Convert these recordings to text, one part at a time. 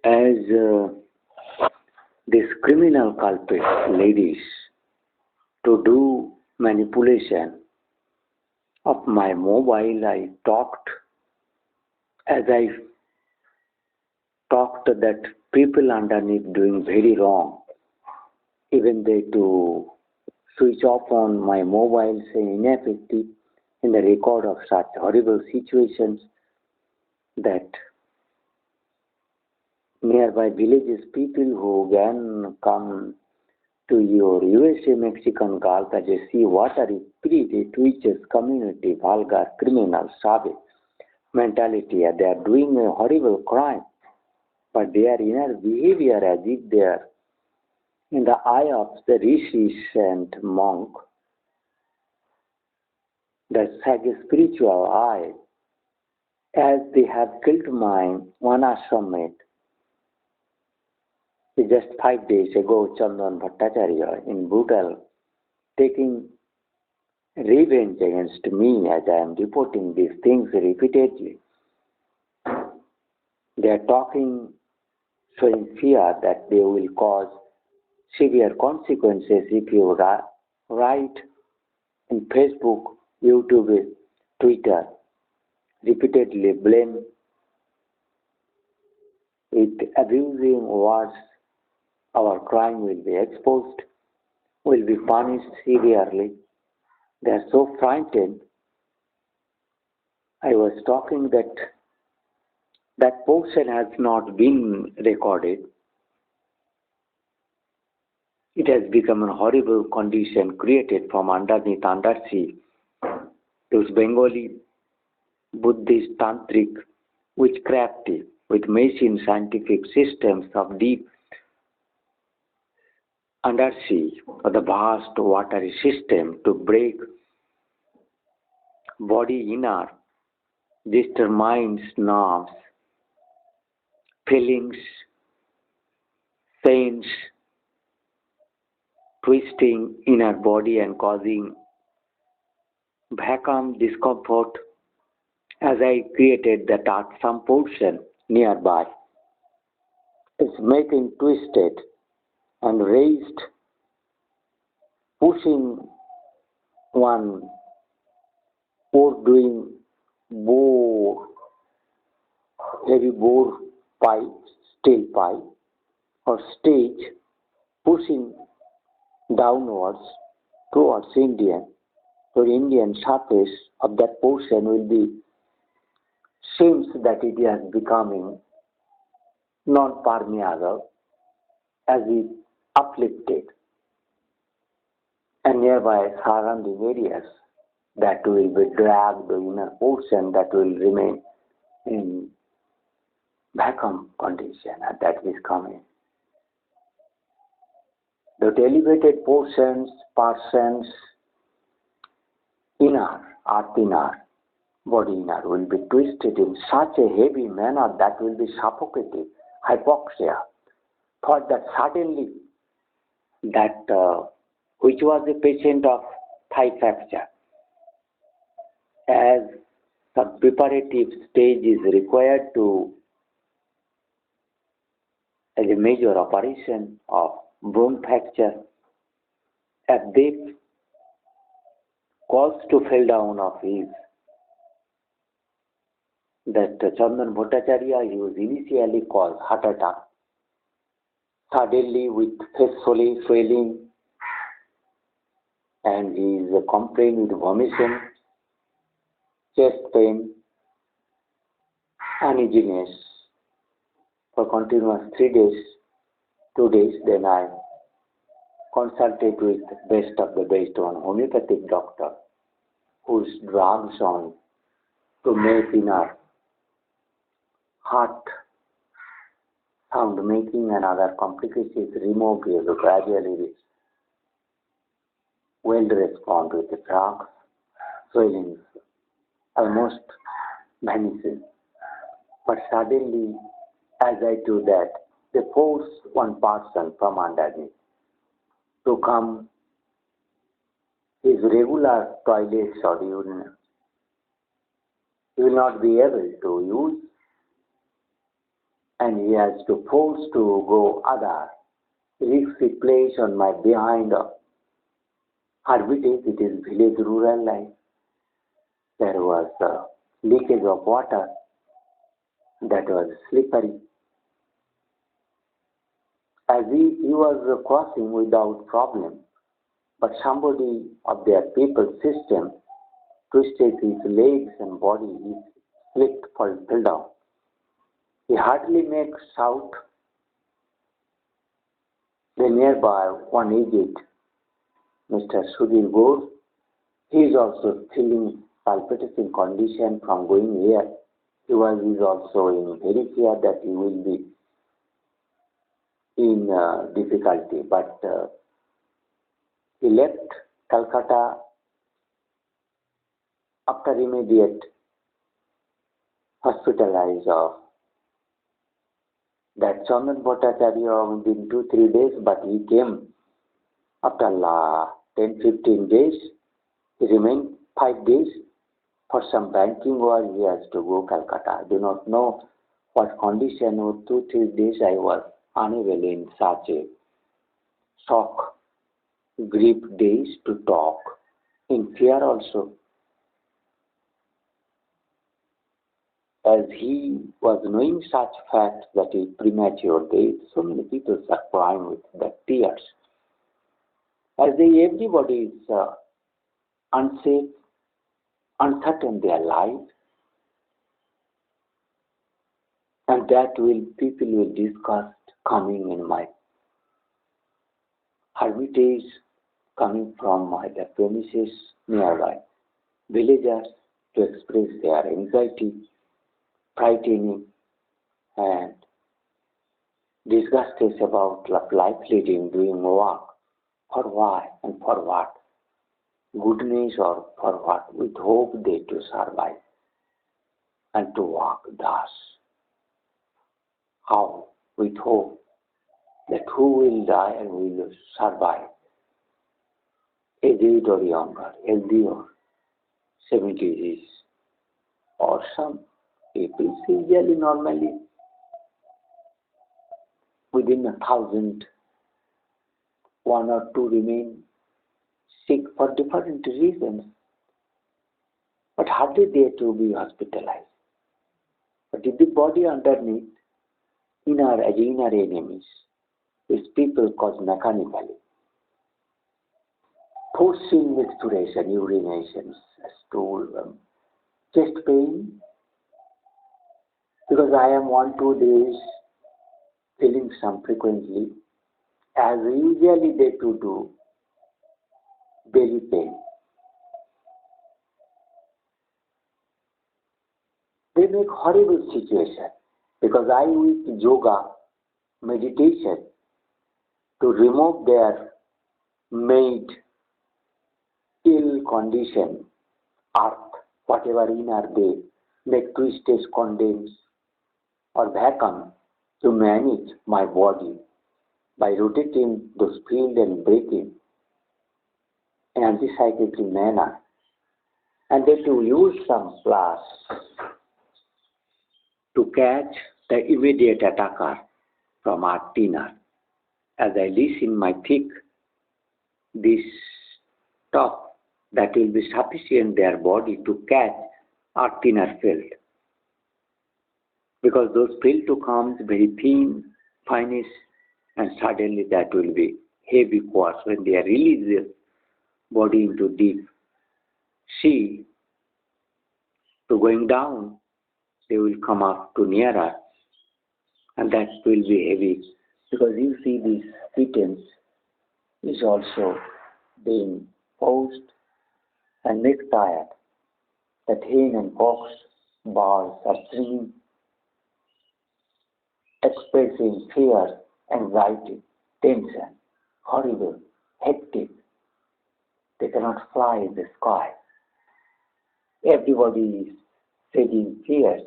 as this criminal culprit ladies to do manipulation of my mobile. I talked that people underneath doing very wrong, even they to switch off on my mobile, say ineffective in the record of such horrible situations that nearby villages people who can come to your USA Mexican Gulf as a sea water spirit, it reaches community, vulgar, criminal, savage mentality. They are doing a horrible crime, but their inner behavior as if they are in the eye of the rishis and monk, the spiritual eye, as they have killed my one ashram mate. Just 5 days ago, Chandan Bhattacharya, in brutal, taking revenge against me as I am reporting these things repeatedly. They are talking, showing fear that they will cause severe consequences if you write in Facebook, YouTube, Twitter, repeatedly blame with abusing words. Our crime will be exposed, will be punished severely. They are so frightened. I was talking that portion has not been recorded. It has become a horrible condition created from underneath, undersea. Those Bengali Buddhist tantric witchcrafty with machine scientific systems of deep undersea or the vast watery system to break body inner, disturb minds, nerves, feelings, sense, twisting inner body and causing vacuum discomfort. As I created that at some portion nearby, it's making twisted and raised, pushing one or doing bore, heavy bore pipe, steel pipe or stage, pushing downwards towards Indian. So Indian surface of that portion will be, seems that it is becoming non-permeable as it uplifted, and nearby surrounding areas that will be dragged, the inner portion that will remain in vacuum condition, and that is coming. The elevated portions, inner, earth inner, body inner will be twisted in such a heavy manner that will be suffocating, hypoxia. Thought that suddenly that which was a patient of thigh fracture, as some preparative stage is required to as a major operation of bone fracture, as they caused to fall down of his that Chandan Bhattacharya, he was initially caused heart attack, suddenly with face swelling, and he is complained with vomiting, chest pain, uneasiness for continuous 3 days, 2 days. Then I consulted with best of the best one homeopathic doctor whose drugs on to make inner heart sound making and other complications removed. He gradually will respond with the drugs, swellings almost vanishes. But suddenly, as I do that, they force one person from underneath to come his regular toilets or urine. He will not be able to use. and he has to force to go other risky place on my behind hermitage. It is village rural life. There was leakage of water that was slippery. As he was crossing without problem, but somebody of their people system twisted his legs and body. He slipped, fell down. He hardly makes out. The nearby one aged Mr. Sudhir Ghosh, he is also feeling palpitating condition from going here. He is also in very fear that he will be in difficulty, but he left Calcutta after immediate hospitalized of that Chandan Bhattacharya within 2-3 days, but he came after 10-15 days. He remained 5 days for some banking work. He has to go Calcutta. I do not know what condition. Or 2-3 days I was unable in such a shock, grief days to talk, in fear also. As he was knowing such facts that he premature death, so many people are crying with the tears. As everybody is unsafe, uncertain their life, and that people will discuss coming in my hermitage, coming from the premises nearby, villagers to express their anxiety, frightening, and disgusted about life leading, doing work. For why and for what? Goodness or for what? With hope they to survive and to walk thus. How? With hope that who will die and will survive, aged or younger, healthy or 70s, or some people usually normally within 1,000, 1 or 2 remain sick for different reasons, but hardly they to be hospitalized. But if the body underneath, inner enemies, is people cause mechanically, forcing exploration, urination, stool, chest pain, because I am 1-2 days feeling some frequently, as usually they to do, belly pain. They make horrible situation, because I with yoga, meditation, to remove their made ill condition, earth, whatever inner they make twisted, condense, or vacuum to manage my body by rotating those field and breathing in anticyclic manner. And they to use some flash to catch the immediate attacker from our inner. As I listen my thick, this top that will be sufficient their body to catch our inner field. Because those field to comes very thin, finest, and suddenly that will be heavy quartz. When they release the body into deep sea, to going down, they will come up to nearer, and that will be heavy. Because you see this pittance is also being forced and make tired. That hen and cock's balls are singing, expressing fear, anxiety, tension, horrible, hectic. They cannot fly in the sky. Everybody is shedding tears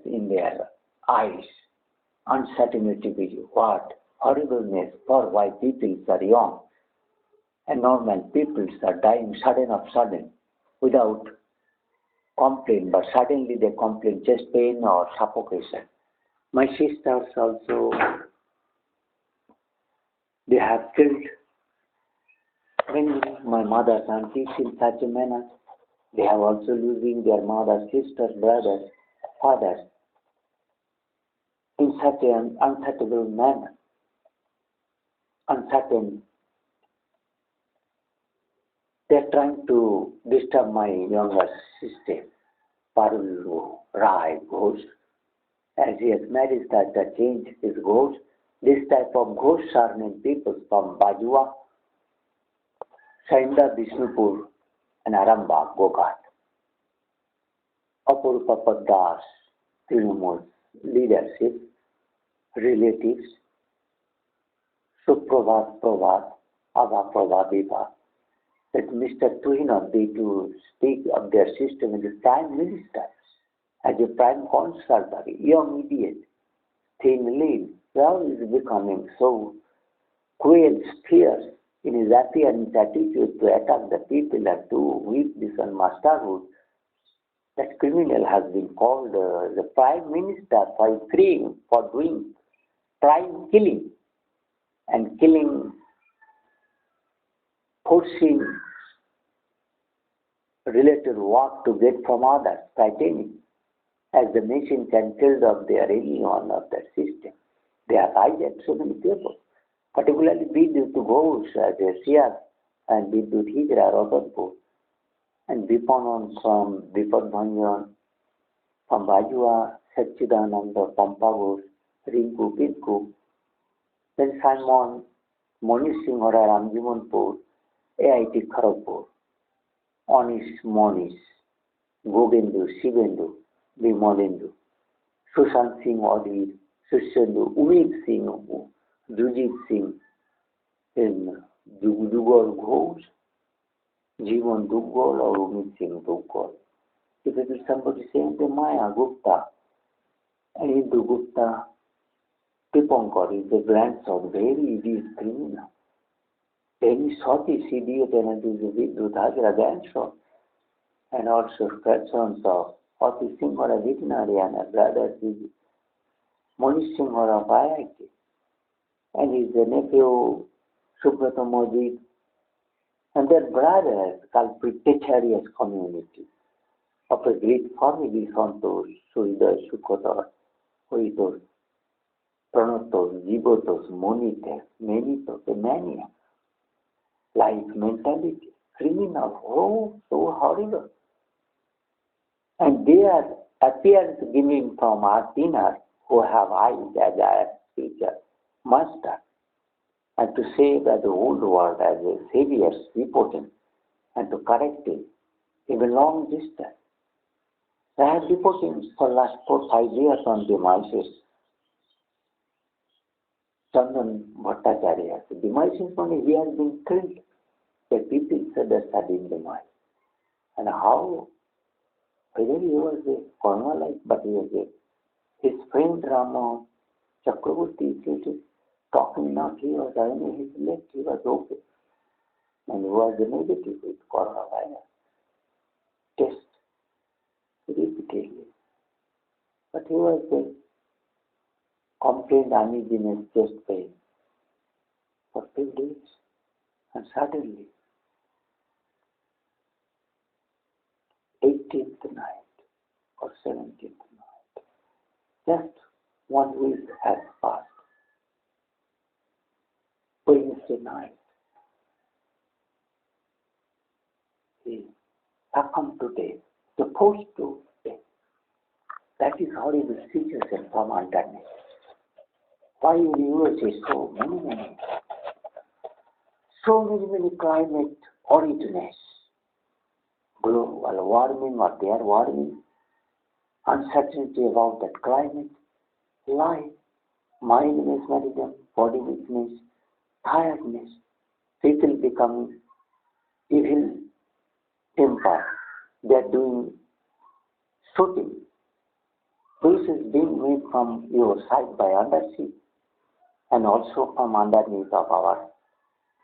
in their eyes. Uncertainty, what horribleness, for why people are young and normal people are dying sudden, without complain, but suddenly they complain chest pain or suffocation. My sisters also, they have killed many my mother's aunties in such a manner. They have also losing their mothers, sisters, brothers, fathers in such an unsettable manner, uncertain. They are trying to disturb my younger sister, Parulu Rai Ghosh, as he has married that to change his ghost. This type of ghosts are named people from Bajua, Sainda, Bishnupur, and Arambagh, Gogat. Apurupa Paddas, Trinamool leadership, relatives, Suprabhat Prabhat, Abha Prabha Viva, that Mr. Tuhinov, they to speak of their system as a prime minister, as a prime consultor, young idiot, thin lean. Now he is becoming so cruel, fierce in his appearance, attitude to attack the people and to weep this on masterhood. That criminal has been called the prime minister for freeing, for doing crime killing and killing, forcing related work to get from others, frightening, as the machine can kill of their anyone of the system. They have hijacked so many people, particularly Bidut Ghosh, Shia, and Bidut Hijra, Robertpur, and Bipanon from Bipad Bhanjan, from Bajua, Satchidananda, Pampagos, Rinku, Pinku, then Simon, Monish Singh or Ramjimanpur, AIT Kharagpur, Anish Monish, Govindu, Shivendu, Bimalendu, Sushant Singh Adir, Sushendu, Umid Singh, Jujit Singh, in Dugol Ghosh, Jivan Dugol or Umid Singh Dugol. If it is somebody saying the Maya Gupta, and Hindu Gupta, Tipankar is the grandson, very idiot criminal. Any Scottish idiot and it is a Vidut Hajra grandson, and also grandsons of Ati Singh or a veterinarian, a brother is Monish Singh or a IIT, and his nephew Subrata Modi, and their brothers called Pritecharias community of a great family, Santos, Suida, Sukotor, Hoitos, Pranotos, Jibotos, Monites, Manitos, Mania, life mentality, criminal, oh, so horrible. And their appearance giving from our dinner who have eyes as our teacher, master, and to save the old world as a savior reporting and to correct it even long distance. I have reporting for last 4-5 years on demises. Chandan Bhattacharya, the demises only he has been killed. The people said that studying demise. And how, whether he was a formal life, but he was a, his friend Rama Chakravarti, talking not, he was only his left, he was okay. And he was negative with coronavirus test repeatedly. But he was a complained uneasiness, chest pain for 2 days. And suddenly, 18th night or 17th night, just 1 week has passed. Wednesday night, he succumbed to death, supposed to death. That is horrible situation from underneath. Why in USA so many climate originates, global warming or their warming, uncertainty about that climate, life, mind mesmerism, body weakness, tiredness, people becoming evil temper. They are doing shooting. This is being made from your side by undersea and also from underneath of our,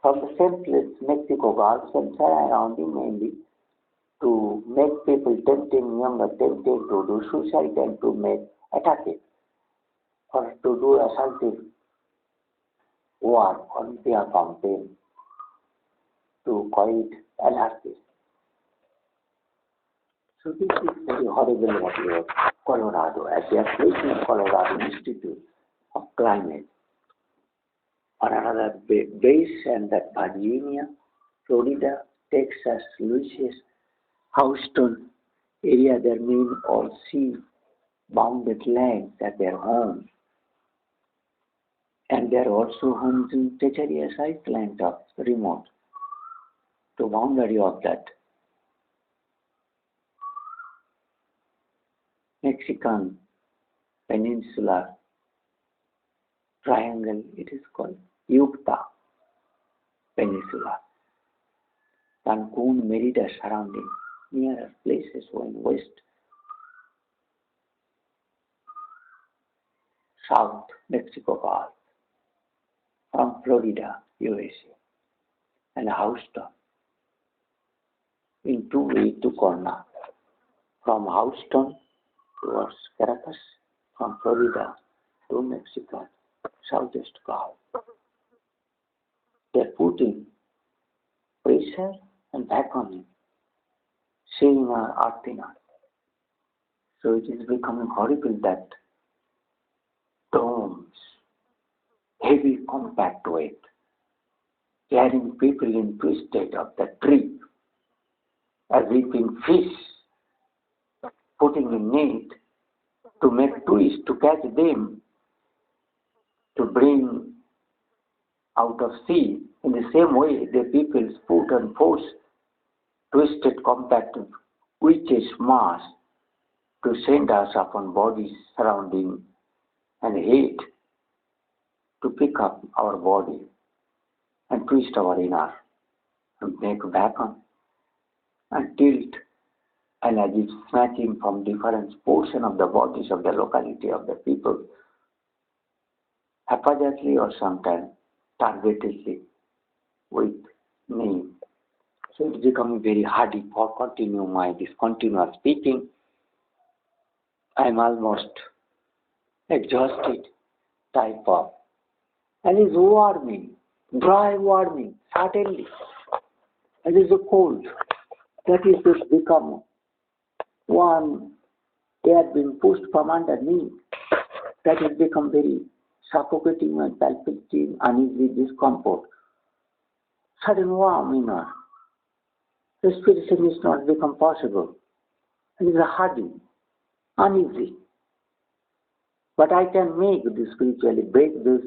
from the same place, Mexico, Gulf and surrounding mainly, to make people tempting, younger, tempted to do suicide and to make attacking or to do assaultive war on their campaign to call it anarchy. So this is very horrible what you have Colorado, at the creation of Colorado Institute of Climate, on another base, and that Virginia, Florida, Texas, Louisiana, Houston area, their main all sea-bounded lands at their homes. And there are also homes in treacherous islands of remote, the boundary of that Mexican peninsular triangle, it is called Yucatan Peninsula. Cancun, Merida surrounding nearer places going west, South Mexico Gulf, from Florida, USA, and Houston in two ways to corner, from Houston towards Caracas, from Florida to Mexico, Southwest Gulf. They're putting pressure and back on it, saying Artina. So it is becoming horrible that domes, heavy compact weight, carrying people in twisted of the tree, as if in fish, putting in net to make twist, to catch them, to bring out of sea. In the same way, the people's put and force twisted compact witches mass to send us upon bodies surrounding and hate to pick up our body and twist our inner and make back on and tilt and as if snatching from different portion of the bodies of the locality of the people, haphazardly or sometimes targetedly with name. So it's becoming very hardy for this continuous speaking. I'm almost exhausted type of, and it's warming, dry warming, suddenly. And it's a cold. That is just become one, they have been pushed from underneath. That has become very suffocating and palpitating, uneasy discomfort. Sudden warm inner. Respiration is not become possible. It is a hardy, uneasy. But I can make this spiritually break this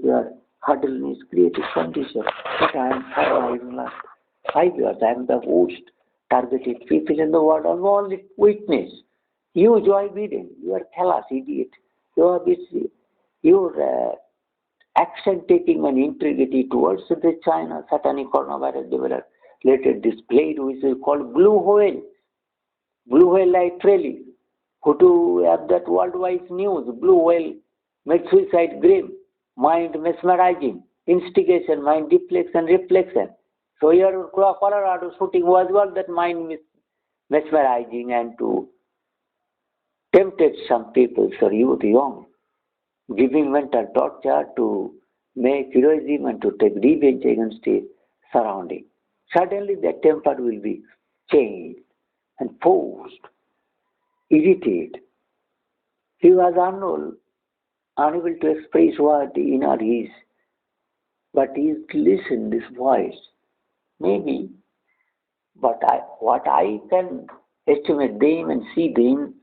hurdleness, creative condition. But I am for last 5 years. I am the most targeted people in the world of all witness. You, Joy Biden, you are callous idiot. You are busy. Your action taking and integrity towards the China satanic coronavirus developed later displayed, which is called blue whale. Blue whale literally. Who to have that worldwide news? Blue whale made suicide grim, mind mesmerizing, instigation, mind deflection, reflection. So your Colorado shooting was all that mind mesmerizing and to tempted some people, so youth young, giving mental torture to make heroism and to take revenge against his surrounding. Suddenly their temper will be changed and forced, irritated. He was unable to express what inner is, but he listened this voice. Maybe, but what I can estimate them and see them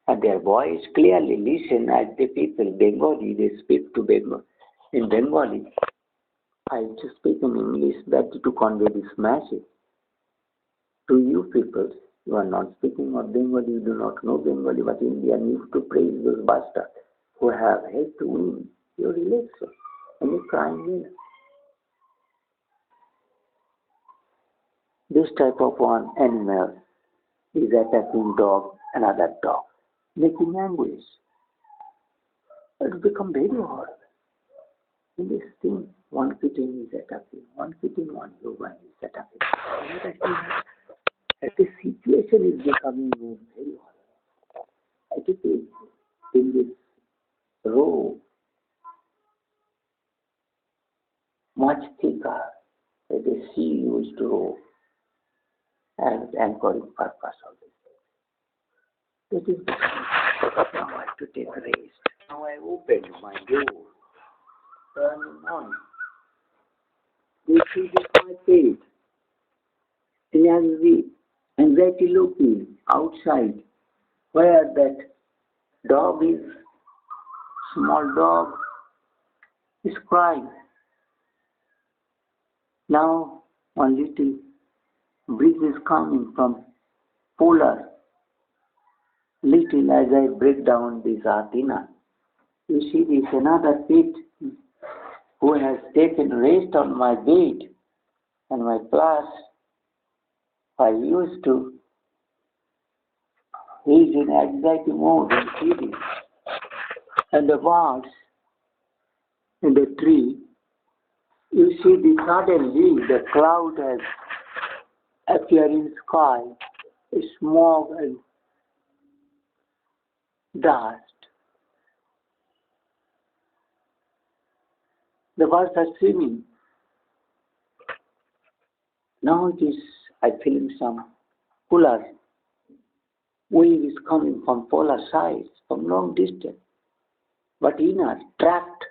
and their voice clearly listen as the people Bengali, they speak to Bengali. In Bengali, I just speak in English that to convey this message to you people. You are not speaking of Bengali, you do not know Bengali, but Indian used to praise those bastards who have helped to win your election and you crying winner. This type of one animal is attacking dog, another dog, making anguish. It become very horrible. In this thing, one kitten is attacking, one kitten, one human is attacking. that the situation is becoming very hot. It is in this row much thicker that the sea used to row as anchoring purpose of this. It is becoming now I have to take a rest. Now I opened my door, turning on. This is my page. And as the anxiety looking outside, where that dog is, small dog, is crying. Now one little breeze is coming from polar. Little as I break down this antenna, you see this another pit who has taken rest on my bed and my class. I used to. He is in anxiety mode and feeding. And the birds in the tree, you see the suddenly the cloud has appeared in sky, smoke and dust. The birds are swimming. Now it is, I feel some cooler wave is coming from polar sides, from long distance. But inner, trapped,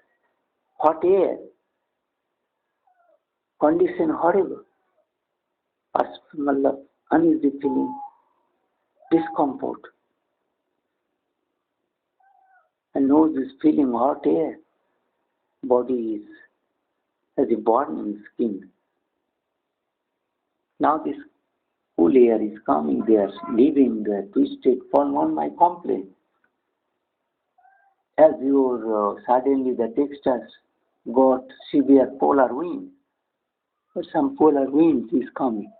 hot air, condition horrible. Uneasy feeling, discomfort. And nose is feeling hot air. Body is as a burning skin. Now this cool air is coming, they are leaving the twisted form on my complaint. As your suddenly the textures got severe polar wind, or some polar wind is coming,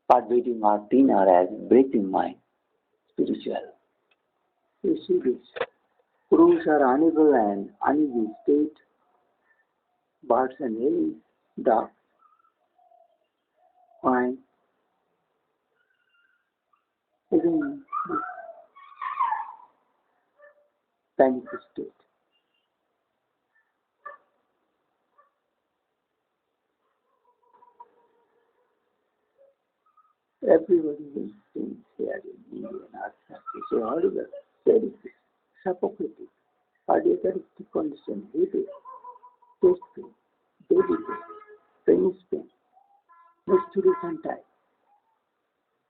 pervading our dinner as breathing my spiritual. You see this. Crows are unable and uneasy state, birds and hills, ducks, swine, even this panic state. Everybody will think here in India and outside. It's a horrible, very suffocating, cardiac condition, headache, chest pain, belly pain, penis pain, menstruation time,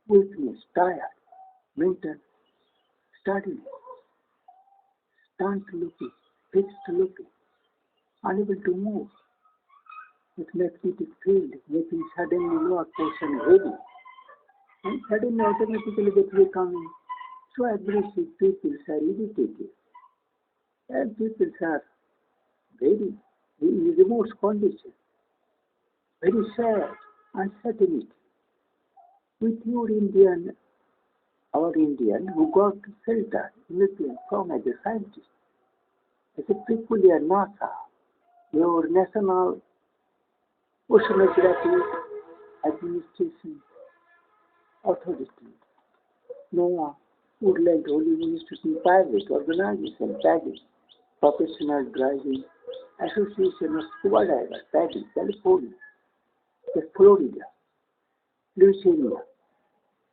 weakness, tired, mental, studying, stunned looking, fixed looking, unable to move, with magnetic field, making suddenly lower portion heavy, and suddenly automatically that will come in. So aggressive people are irritated, and people are very in remote condition, very sad, uncertainty. With our Indian who got shelter European from as a scientist, as a peculiar NASA, your National Oceanographic Administration Authority, NOAA, Woodland Holy University Private Organization, PADI, Professional Driving Association of Scuba Divers, PADI, California, Florida, Louisiana,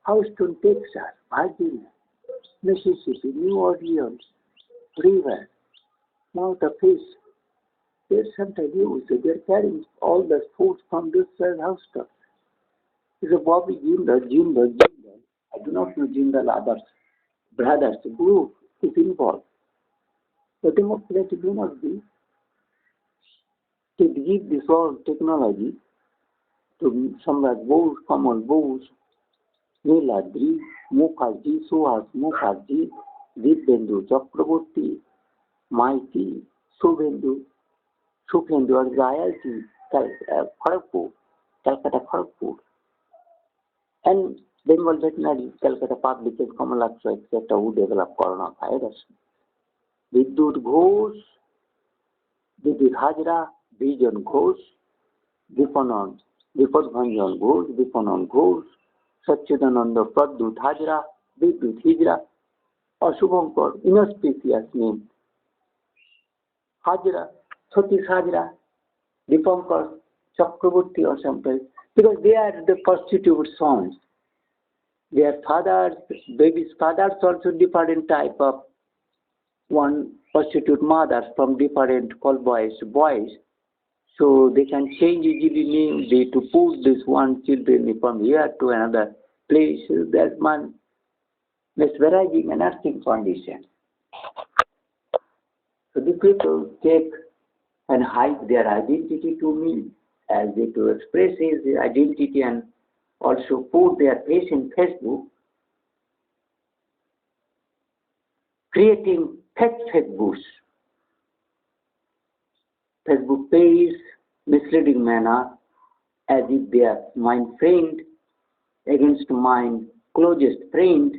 Houston, Texas, Virginia, Mississippi, New Orleans, River, Mount of Fish. They're sometimes used. They're carrying all the food from this Houston. There's a Bobby Jindal. I do not know Jindal others, brothers, group is involved. The democratic may not be to give this all technology to Samrat Bose, Kamal Bose, Neeladri, Mukherjee, Suhas Mukherjee, Dibyendu Chakraborty, Maiti, Shubhendu or the IIT, Kharagpur, Calcutta Kharagpur, and Bengal Veterinary, Calcutta Public Health, Kamalaksha, etc., who developed coronavirus. Vidyut Ghosh, Vidyut Hajra, Vijan Ghosh, Vipanan Ghosh, Vipanan Ghosh, Satchidananda, Pradyut Hajra, Vidyut Hijra, or Shubhankar, inauspicious name. Hajra, Satish Hajra, Dipankar, Chakraborty or something, because they are the prostitute sons. Their fathers, babies' fathers also different type of one prostitute mothers from different call boys. So they can change easily name. They to put this one children from here to another place. That's one mesmerizing and nursing condition. So the people take and hide their identity to me as they to express his identity and also put their face in Facebook, creating fake Facebooks, Facebook page, misleading manner, as if they are my friend against my closest friend,